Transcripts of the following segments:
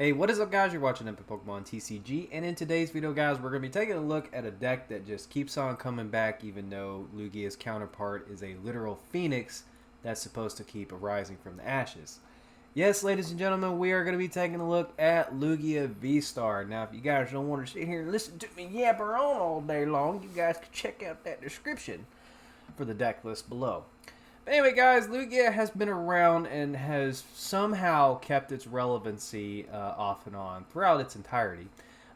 Hey, what is up, guys? You're watching Epic Pokemon TCG, and in today's video, guys, we're going to be taking a look at a deck that just keeps on coming back, even though Lugia's counterpart is a literal phoenix that's supposed to keep arising from the ashes. Yes, ladies and gentlemen, we are going to be taking a look at Lugia VStar. Now, if you guys don't want to sit here and listen to me yabber on all day long, you guys can check out that description for the deck list below. But anyway, guys, Lugia has been around and has somehow kept its relevancy off and on throughout its entirety.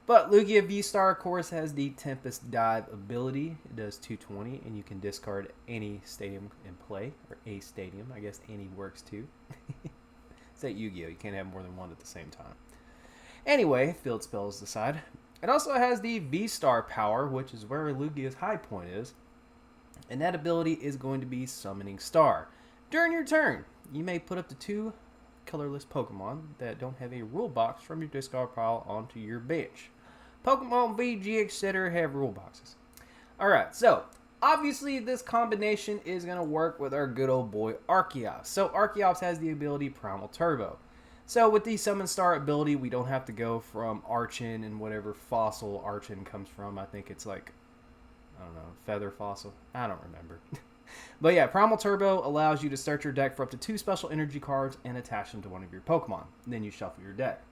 But Lugia V-Star, of course, has the Tempest Dive ability. It does 220, and you can discard any stadium in play, or a stadium. I guess any works too. It's like Yu-Gi-Oh! You can't have more than one at the same time. Anyway, field spells aside. It also has the V-Star power, which is where Lugia's high point is. And that ability is going to be Summoning Star. During your turn, you may put up to 2 colorless Pokemon that don't have a rule box from your discard pile onto your bench. Pokemon V, G, etc. have rule boxes. Alright, so obviously this combination is going to work with our good old boy Archeops. So Archeops has the ability Primal Turbo. So with the Summon Star ability, we don't have to go from Archon and whatever fossil Archon comes from. I think it's like, I don't know, feather fossil. I don't remember. But yeah, Primal Turbo allows you to start your deck for up to 2 special energy cards and attach them to one of your Pokemon. Then you shuffle your deck.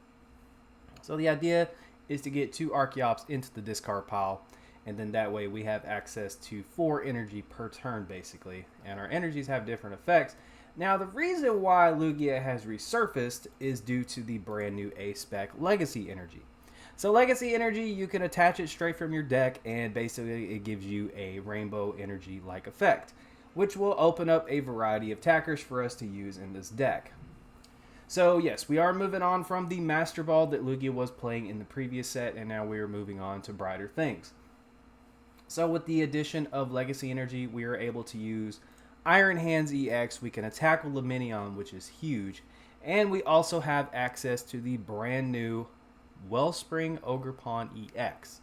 So the idea is to get 2 Archeops into the discard pile, and then that way we have access to 4 energy per turn, basically. And our energies have different effects. Now, the reason why Lugia has resurfaced is due to the brand new ACE-Spec Legacy Energy. So Legacy Energy, you can attach it straight from your deck, and basically it gives you a Rainbow Energy-like effect, which will open up a variety of attackers for us to use in this deck. So yes, we are moving on from the Master Ball that Lugia was playing in the previous set, and now we are moving on to brighter things. So with the addition of Legacy Energy, we are able to use Iron Hands EX. We can attack with Lumineon, which is huge, and we also have access to the brand new Wellspring Orgerpon EX.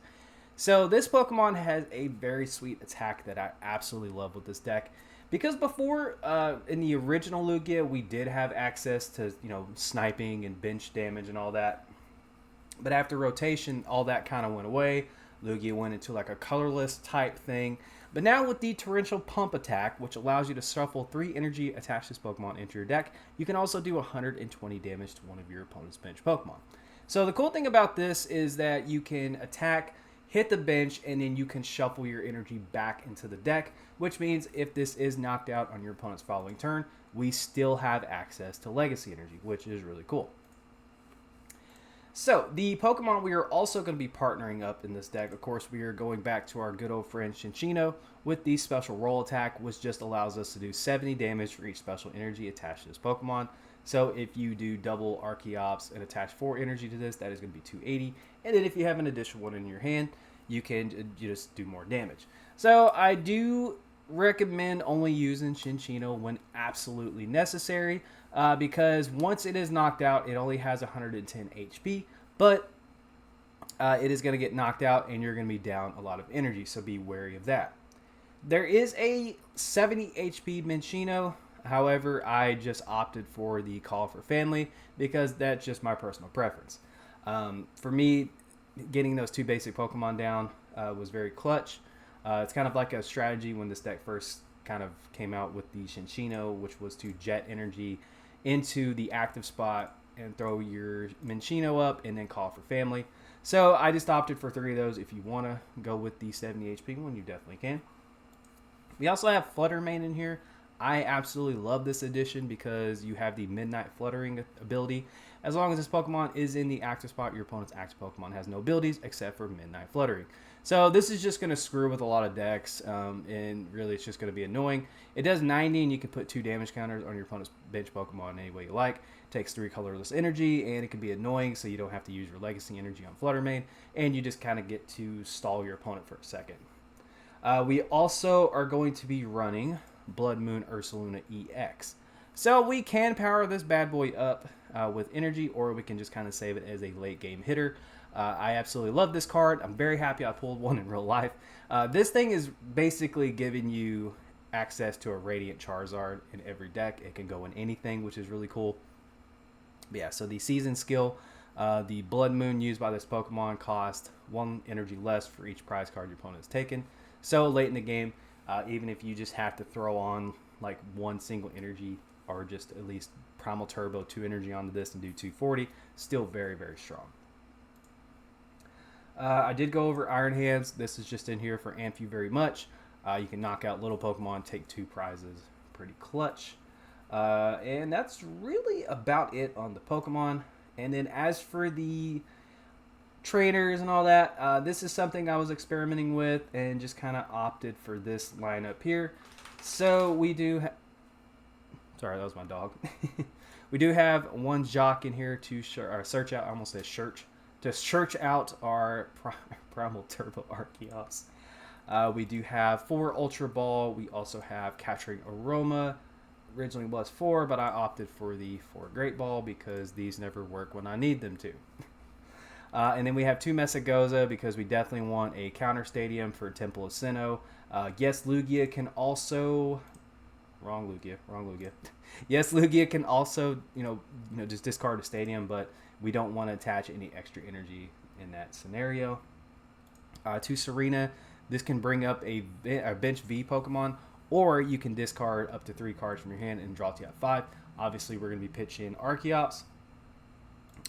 So this Pokemon has a very sweet attack that I absolutely love with this deck. Because before, in the original Lugia, we did have access to, sniping and bench damage and all that. But after rotation, all that kind of went away. Lugia went into like a colorless type thing. But now with the Torrential Pump attack, which allows you to shuffle 3 energy, attach this Pokemon into your deck, you can also do 120 damage to one of your opponent's bench Pokemon. So the cool thing about this is that you can attack, hit the bench, and then you can shuffle your energy back into the deck, which means if this is knocked out on your opponent's following turn, we still have access to Legacy Energy, which is really cool. So the Pokemon we are also going to be partnering up in this deck, of course, we are going back to our good old friend Cinccino with the Special Roll attack, which just allows us to do 70 damage for each special energy attached to this Pokemon. So if you do double Archeops and attach 4 energy to this, that is going to be 280. And then if you have an additional one in your hand, you can just do more damage. So I do recommend only using Cinccino when absolutely necessary, because once it is knocked out, it only has 110 HP, but it is going to get knocked out and you're going to be down a lot of energy, so be wary of that. There is a 70 HP Minccino. However, I just opted for the Call for Family because that's just my personal preference. For me, getting those 2 basic Pokemon down was very clutch. It's kind of like a strategy when this deck first kind of came out with the Cinccino, which was to jet energy into the active spot and throw your Minccino up and then Call for Family. So I just opted for 3 of those. If you want to go with the 70 HP one, you definitely can. We also have Flutter Mane in here. I absolutely love this addition because you have the Midnight Fluttering ability. As long as this Pokemon is in the active spot, your opponent's active Pokemon has no abilities except for Midnight Fluttering. So this is just going to screw with a lot of decks, and really it's just going to be annoying. It does 90, and you can put 2 damage counters on your opponent's bench Pokemon any way you like. It takes 3 colorless energy, and it can be annoying, so you don't have to use your Legacy Energy on Flutter Mane, and you just kind of get to stall your opponent for a second. We also are going to be running Blood Moon Ursuluna EX. So we can power this bad boy up with energy, or we can just kind of save it as a late game hitter. I absolutely love this card. I'm very happy I pulled one in real life. This thing is basically giving you access to a Radiant Charizard in every deck. It can go in anything, which is really cool. But yeah, so the Season skill The Blood Moon used by this Pokemon cost 1 energy less for each prize card your opponent has taken. So late in the game, even if you just have to throw on like 1 single energy or just at least Primal Turbo 2 energy onto this and do 240, still very, very strong. I did go over Iron Hands. This is just in here for Amp You Very Much. You can knock out little Pokemon, take 2 prizes. Pretty clutch. And that's really about it on the Pokemon. And then as for the trainers and all that, this is something I was experimenting with and just kind of opted for this lineup here. So we do... Sorry, that was my dog. We do have 1 Jacq in here to search out. I almost said search. To search out our Primal Turbo Archeops. We do have 4 Ultra Ball. We also have Capturing Aroma. Originally was 4, but I opted for the 4 Great Ball because these never work when I need them to. And then we have 2 Mesagoza because we definitely want a counter stadium for Temple of Sinnoh. Yes, Lugia can also... Wrong Lugia. Yes, Lugia can also, just discard a stadium, but we don't want to attach any extra energy in that scenario. To Serena, this can bring up a bench V Pokemon, or you can discard up to 3 cards from your hand and draw to you at 5. Obviously, we're going to be pitching Archeops.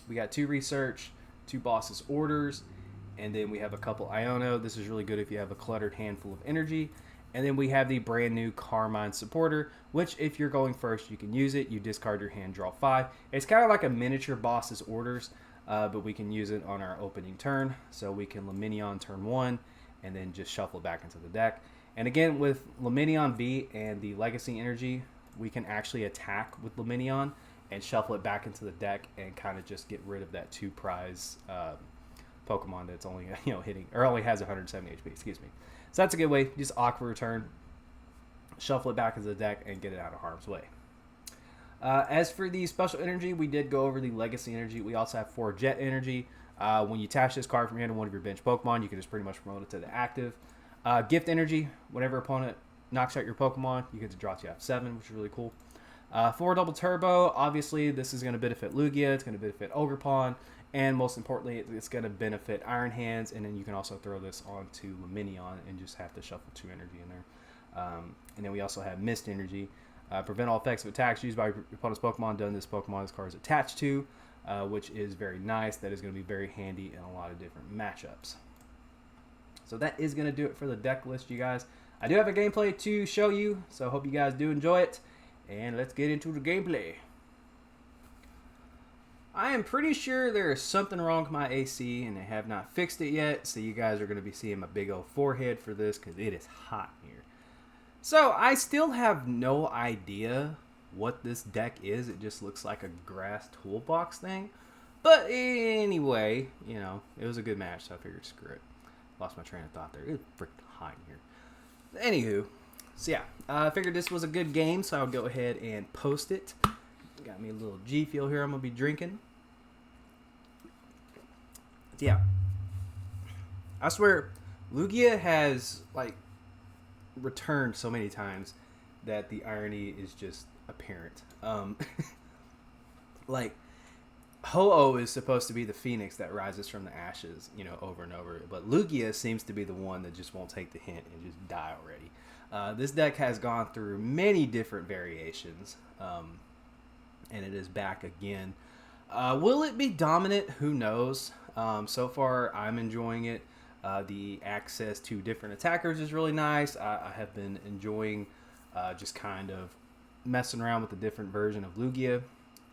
We got 2 Research, 2 Boss's Orders, and then we have a couple Iono. This is really good if you have a cluttered handful of energy. And then we have the brand new Carmine Supporter, which if you're going first, you can use it. You discard your hand, draw 5. It's kind of like a miniature Boss's Orders, but we can use it on our opening turn. So we can Lumineon turn 1 and then just shuffle it back into the deck. And again, with Lumineon V and the Legacy Energy, we can actually attack with Lumineon and shuffle it back into the deck and kind of just get rid of that 2 prize Pokemon that's only hitting, or only has 170 HP, excuse me. So that's a good way. Just Aqua Return, shuffle it back into the deck, and get it out of harm's way. As for the special energy, we did go over the Legacy Energy. We also have 4 Jet Energy. When you attach this card from your hand to one of your bench Pokemon, you can just pretty much promote it to the active. Gift Energy, whenever opponent knocks out your Pokemon, you get to draw to you at 7, which is really cool. 4 Double Turbo, obviously this is going to benefit Lugia, it's going to benefit Orgerpon, and most importantly, it's going to benefit Iron Hands, and then you can also throw this onto Lumineon and just have to shuffle 2 energy in there. And then we also have Mist Energy. Prevent all effects of attacks used by your opponent's Pokemon done this Pokemon this card is attached to, which is very nice. That is going to be very handy in a lot of different matchups. So that is going to do it for the deck list, you guys. I do have a gameplay to show you, so I hope you guys do enjoy it. And let's get into the gameplay. I am pretty sure there is something wrong with my AC, and they have not fixed it yet. So you guys are going to be seeing my big old forehead for this because it is hot here. So I still have no idea what this deck is. It just looks like a grass toolbox thing. But anyway, it was a good match, so I figured screw it. Lost my train of thought there. It was freaking hot in here. Anywho, so yeah, I figured this was a good game, so I'll go ahead and post it. Got me a little G Fuel here I'm going to be drinking. Yeah. I swear, Lugia has, returned so many times that the irony is just apparent. Ho-Oh is supposed to be the phoenix that rises from the ashes, over and over. But Lugia seems to be the one that just won't take the hint and just die already. This deck has gone through many different variations. And it is back again. Will it be dominant? Who knows? So far, I'm enjoying it. The access to different attackers is really nice. I have been enjoying just kind of messing around with the different version of Lugia.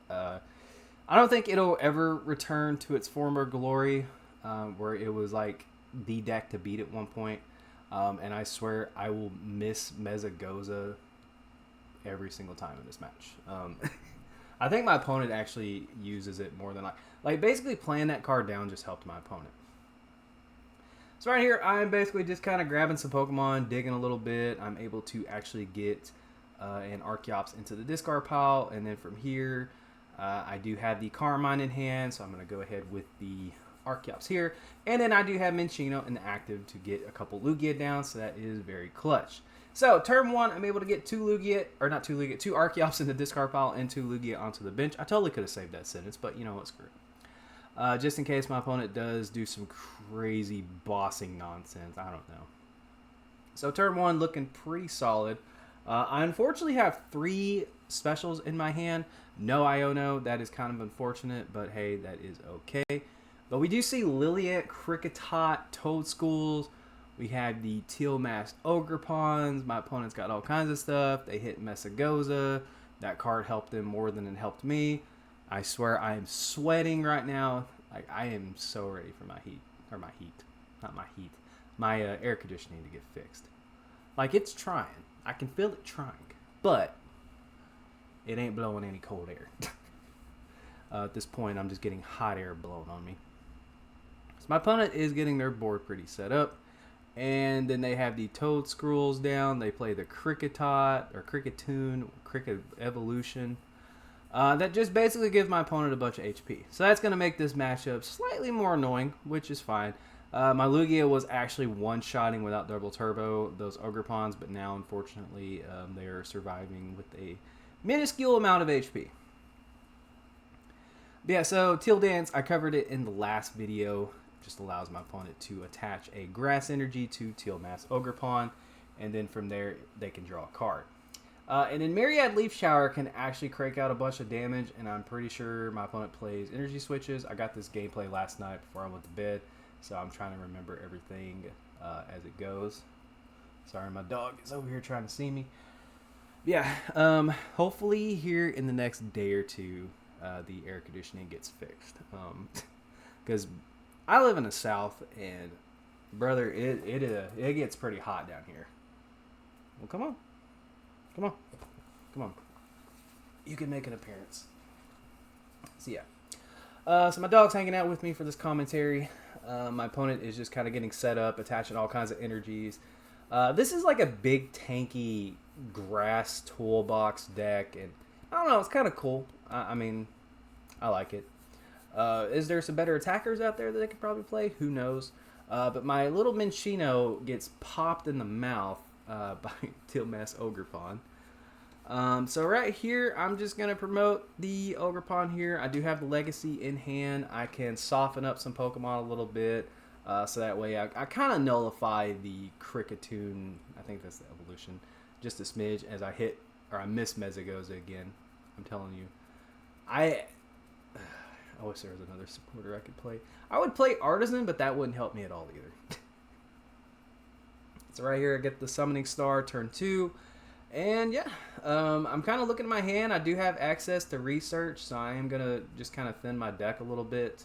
I don't think it'll ever return to its former glory, where it was like the deck to beat at one point. And I swear I will miss Mesagoza every single time in this match. I think my opponent actually uses it more than basically playing that card down just helped my opponent. So right here, I'm basically just kind of grabbing some Pokemon, digging a little bit. I'm able to actually get an Archeops into the discard pile. And then from here, I do have the Carmine in hand. So I'm going to go ahead with the Archeops here. And then I do have Minccino in the active to get a couple Lugia down. So that is very clutch. So, turn 1, I'm able to get 2 Archeops in the discard pile and 2 Lugia onto the bench. I totally could have saved that sentence, but you know what, screw it. just in case my opponent does do some crazy bossing nonsense. I don't know. So turn 1 looking pretty solid. I unfortunately have 3 specials in my hand. No Iono. That is kind of unfortunate, but hey, that is okay. But we do see Liliant, Kricketot, Toadschools. We have the Teal Masked Orgerpons. My opponent's got all kinds of stuff. They hit Mesagoza. That card helped them more than it helped me. I swear I am sweating right now. Like, I am so ready for my heat. Or my heat. Not my heat. My air conditioning to get fixed. Like, it's trying. I can feel it trying. But it ain't blowing any cold air. At this point, I'm just getting hot air blown on me. So my opponent is getting their board pretty set up. And then they have the Toadschools down. They play the Kricketot, or Cricketoon, Cricket Evolution. That just basically gives my opponent a bunch of HP. So that's going to make this matchup slightly more annoying, which is fine. My Lugia was actually one-shotting without double turbo, those Orgerpons, but now, unfortunately, they are surviving with a minuscule amount of HP. But yeah, so Teal Dance, I covered it in the last video. Just allows my opponent to attach a grass energy to Teal Masked Orgerpon, and then from there they can draw a card. And then Myriad Leaf Shower can actually crank out a bunch of damage, and I'm pretty sure my opponent plays energy switches. I got this gameplay last night before I went to bed, so I'm trying to remember everything as it goes. Sorry, my dog is over here trying to see me. Yeah, hopefully here in the next day or two, the air conditioning gets fixed. Because I live in the South, and brother, it gets pretty hot down here. Well, come on. Come on. Come on. You can make an appearance. So, yeah. So my dog's hanging out with me for this commentary. My opponent is just kind of getting set up, attaching all kinds of energies. This is like a big, tanky grass toolbox deck, and I don't know, it's kind of cool. I mean, I like it. Is there some better attackers out there that they could probably play? Who knows? But my little Minccino gets popped in the mouth by Teal Masked Orgerpon. So right here, I'm just going to promote the Orgerpon here. I do have the Legacy in hand. I can soften up some Pokemon a little bit. So that way I kind of nullify the Cricketoon. I think that's the evolution. Just a smidge as I hit, or I miss Mesagoza again. I'm telling you. I wish there was another supporter I could play. I would play Artisan, but that wouldn't help me at all either. So right here, I get the Summoning Star, turn 2. And yeah, I'm kind of looking at my hand. I do have access to research, so I am going to just kind of thin my deck a little bit.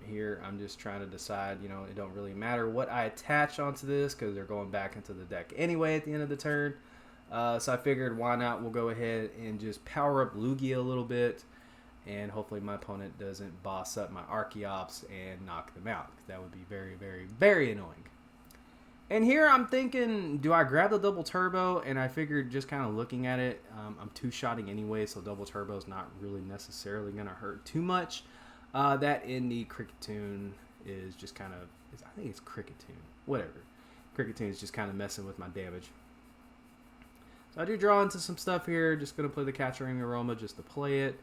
Here, I'm just trying to decide, you know, it don't really matter what I attach onto this because they're going back into the deck anyway at the end of the turn. So I figured, why not? We'll go ahead and just power up Lugia a little bit. And hopefully my opponent doesn't boss up my Archeops and knock them out. That would be very, very, very annoying. And here I'm thinking, do I grab the double turbo? And I figured, just kind of looking at it, I'm two-shotting anyway, so double turbo is not really necessarily going to hurt too much. That in the Cricketoon is just kind of, I think it's Cricketoon, whatever. Cricketoon is just kind of messing with my damage. So I do draw into some stuff here, just going to play the Capturing Aroma just to play it.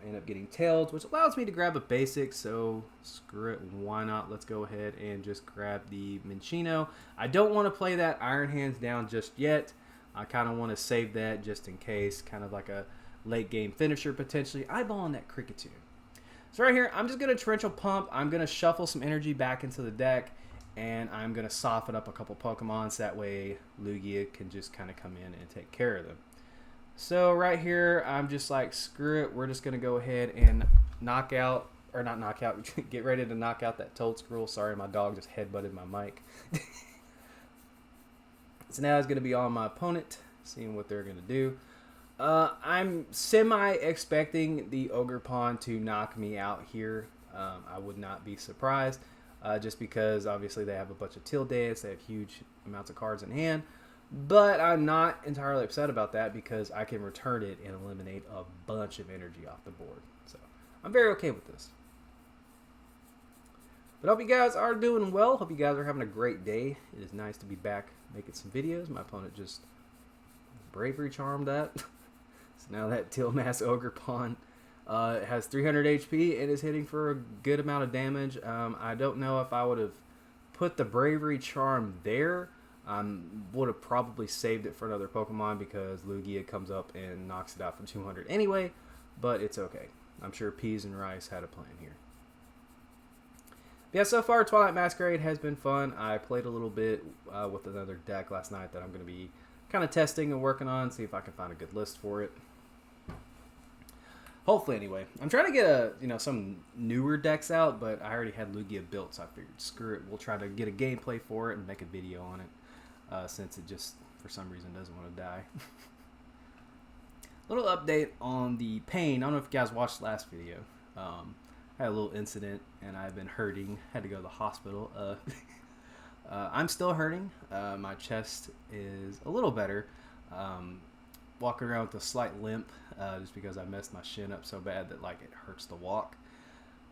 I end up getting Tails, which allows me to grab a basic, so screw it, why not? Let's go ahead and just grab the Minccino. I don't want to play that Iron Hands down just yet. I kind of want to save that just in case, kind of like a late game finisher potentially. Eyeballing that Cricketoon. So right here, I'm just going to Torrential Pump. I'm going to shuffle some energy back into the deck, and I'm going to soften up a couple Pokemon, so that way Lugia can just kind of come in and take care of them. So right here, I'm just like, screw it. We're just going to go ahead and knock out, or not knock out, get ready to knock out that Toadstool. Sorry, my dog just headbutted my mic. So now it's going to be on my opponent, seeing what they're going to do. I'm semi-expecting the Orgerpon to knock me out here. I would not be surprised, just because obviously they have a bunch of Teal Dance, they have huge amounts of cards in hand. But I'm not entirely upset about that because I can return it and eliminate a bunch of energy off the board. So I'm very okay with this. But I hope you guys are doing well. Hope you guys are having a great day. It is nice to be back making some videos. My opponent just bravery charmed that. So now that Teal Masked Orgerpon It has 300 HP and is hitting for a good amount of damage. I don't know if I would have put the Bravery Charm there. Would have probably saved it for another Pokemon because Lugia comes up and knocks it out for 200 anyway, but it's okay. I'm sure Peas and Rice had a plan here. Yeah, so far Twilight Masquerade has been fun. I played a little bit with another deck last night that I'm going to be kind of testing and working on, see if I can find a good list for it. Hopefully, anyway. I'm trying to get some newer decks out, but I already had Lugia built, so I figured screw it. We'll try to get a gameplay for it and make a video on it, since it just for some reason doesn't want to die. Little update on the pain. I don't know if you guys watched the last video. I had a little incident and I've been hurting. Had to go to the hospital. I'm still hurting. My chest is a little better. Walking around with a slight limp, just because I messed my shin up so bad that like it hurts to walk.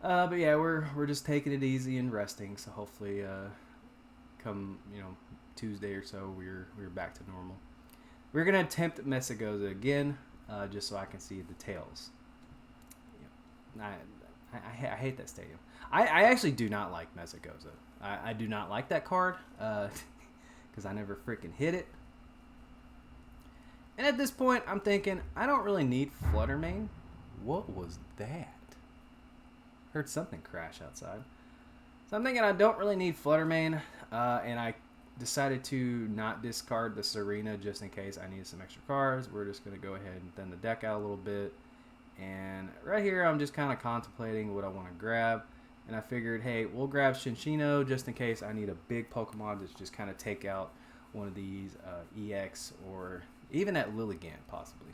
But yeah, we're just taking it easy and resting. So hopefully, come Tuesday or so, we're back to normal. We're gonna attempt Mesagoza again, just so I can see the tails. I hate that stadium. I actually do not like Mesagoza. I do not like that card because I never freaking hit it. And at this point, I'm thinking, I don't really need Flutter Mane. What was that? Heard something crash outside. So I'm thinking I don't really need Flutter Mane, and I decided to not discard the Serena just in case I needed some extra cards. We're just going to go ahead and thin the deck out a little bit. And right here, I'm just kind of contemplating what I want to grab. And I figured, hey, we'll grab Cinccino just in case I need a big Pokemon to just kind of take out one of these EX or even that Lilligant, possibly.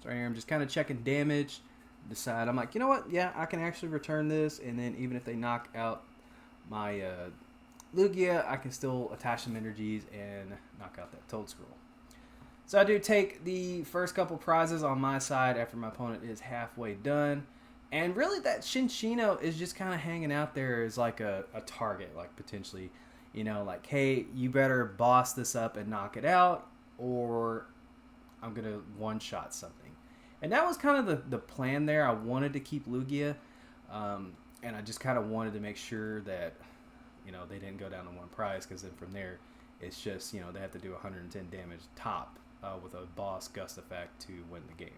So right here, I'm just kind of checking damage. Decide, I'm like, you know what? Yeah, I can actually return this. And then even if they knock out my Lugia, I can still attach some energies and knock out that Toedscruel. So I do take the first couple prizes on my side after my opponent is halfway done. And really that Cinccino is just kind of hanging out there as like a target, like potentially, like, hey, you better boss this up and knock it out, or I'm going to one-shot something. And that was kind of the plan there. I wanted to keep Lugia, and I just kind of wanted to make sure that, they didn't go down to one prize, because then from there, it's just, they have to do 110 damage top with a boss gust effect to win the game.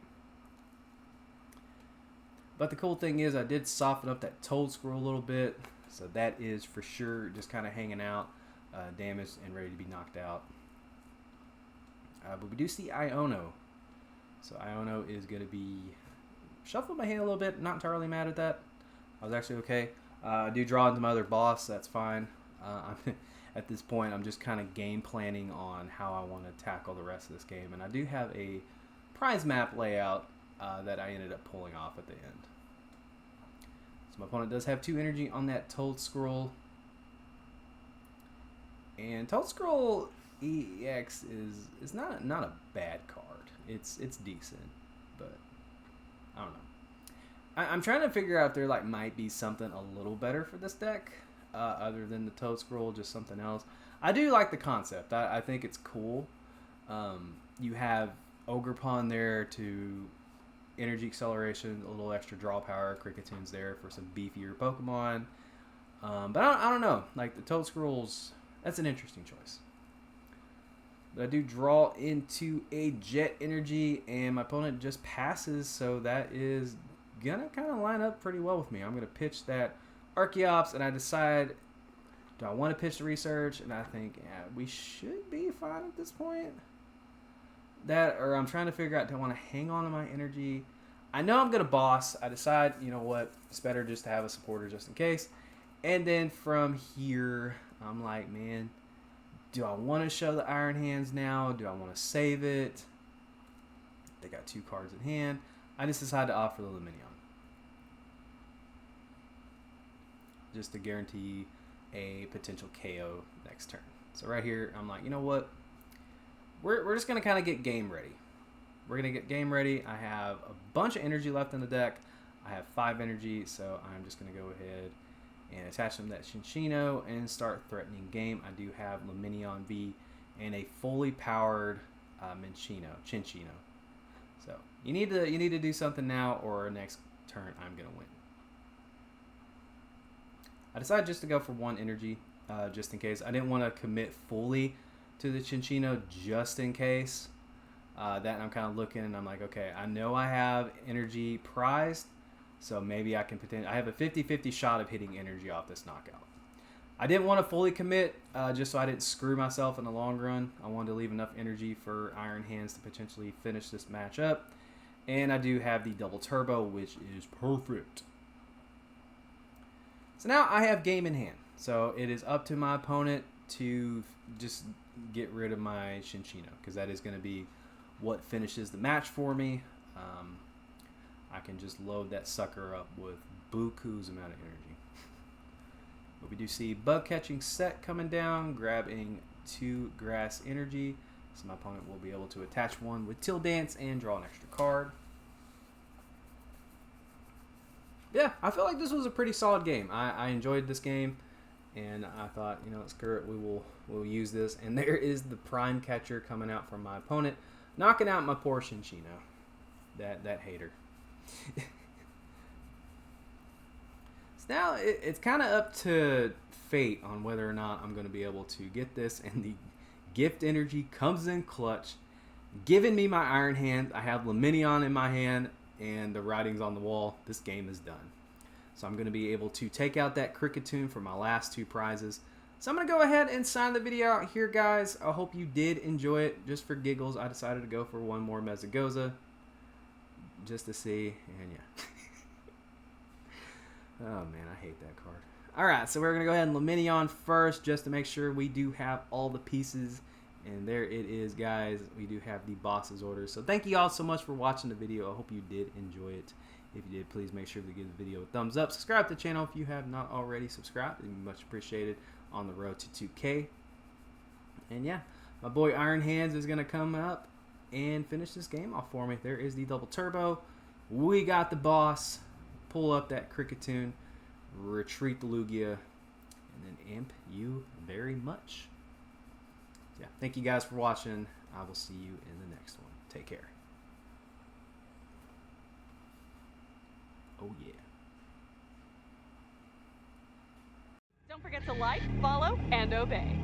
But the cool thing is I did soften up that Toedscruel a little bit, so that is for sure just kind of hanging out, damaged and ready to be knocked out. But we do see Iono. So Iono is going to be shuffling my hand a little bit. Not entirely mad at that. I was actually okay. I do draw into my other boss. That's fine. At this point, I'm just kind of game planning on how I want to tackle the rest of this game. And I do have a prize map layout that I ended up pulling off at the end. So my opponent does have 2 energy on that Toedscruel. And Toedscruel EX is not a bad card. It's decent, but I don't know. I'm trying to figure out if there might be something a little better for this deck. Other than the Toedscruel, just something else. I do like the concept. I think it's cool. You have Orgerpon there to energy acceleration, a little extra draw power. Cricket's there for some beefier Pokemon. But I don't know. Like the Toedscruel's, that's an interesting choice. But I do draw into a Jet Energy, and my opponent just passes, so that is gonna kind of line up pretty well with me. I'm gonna pitch that Archeops, and I decide, do I want to pitch the Research? And I think, yeah, we should be fine at this point. Or I'm trying to figure out, do I want to hang on to my energy? I know I'm going to boss. I decide, you know what, it's better just to have a supporter just in case. And then from here, I'm like, man, do I want to show the Iron Hands now? Do I want to save it? They got 2 cards in hand. I just decided to offer the Lumineon, just to guarantee a potential KO next turn. So right here, I'm like, you know what? We're just going to kind of get game ready. We're going to get game ready. I have a bunch of energy left in the deck. I have 5 energy, so I'm just going to go ahead and attach them to that Cinccino and start threatening game. I do have Lumineon V and a fully powered Cinccino. So, You need to do something now, or next turn I'm gonna win. I decided just to go for 1 energy, just in case. I didn't want to commit fully to the Cinccino just in case. That I'm kind of looking, and I'm like, okay, I know I have energy prized, so maybe I can I have a 50-50 shot of hitting energy off this knockout. I didn't want to fully commit, just so I didn't screw myself in the long run. I wanted to leave enough energy for Iron Hands to potentially finish this match up. And I do have the double turbo, which is perfect. So now I have game in hand. So it is up to my opponent to just get rid of my Cinccino, because that is going to be what finishes the match for me. I can just load that sucker up with buku's amount of energy. But we do see bug catching set coming down, grabbing 2 grass energy. So my opponent will be able to attach 1 with Till Dance and draw an extra card. Yeah, I feel like this was a pretty solid game. I enjoyed this game, and I thought, you know, screw it, we'll use this. And there is the prime catcher coming out from my opponent, knocking out my poor Cinccino. That hater. So now it's kind of up to fate on whether or not I'm going to be able to get this, and the gift energy comes in clutch, giving me my Iron Hand. I have Lumineon in my hand, and the writing's on the wall. This game is done. So I'm going to be able to take out that Cricketune for my last 2 prizes. So I'm going to go ahead and sign the video out here, guys. I hope you did enjoy it. Just for giggles, I decided to go for 1 more Mesagoza, just to see, and yeah. Oh man, I hate that card. Alright, so we're going to go ahead and Lumineon first, just to make sure we do have all the pieces. And there it is, guys. We do have the boss's orders. So thank you all so much for watching the video. I hope you did enjoy it. If you did, please make sure to give the video a thumbs up. Subscribe to the channel if you have not already subscribed. It'd be much appreciated on the road to 2K. And yeah, my boy Iron Hands is going to come up and finish this game off for me. There is the double turbo. We got the boss. Pull up that Cricketune. Retreat the Lugia. And then imp you very much. Yeah, thank you guys for watching. I will see you in the next one. Take care. Oh yeah. Don't forget to like, follow, and obey.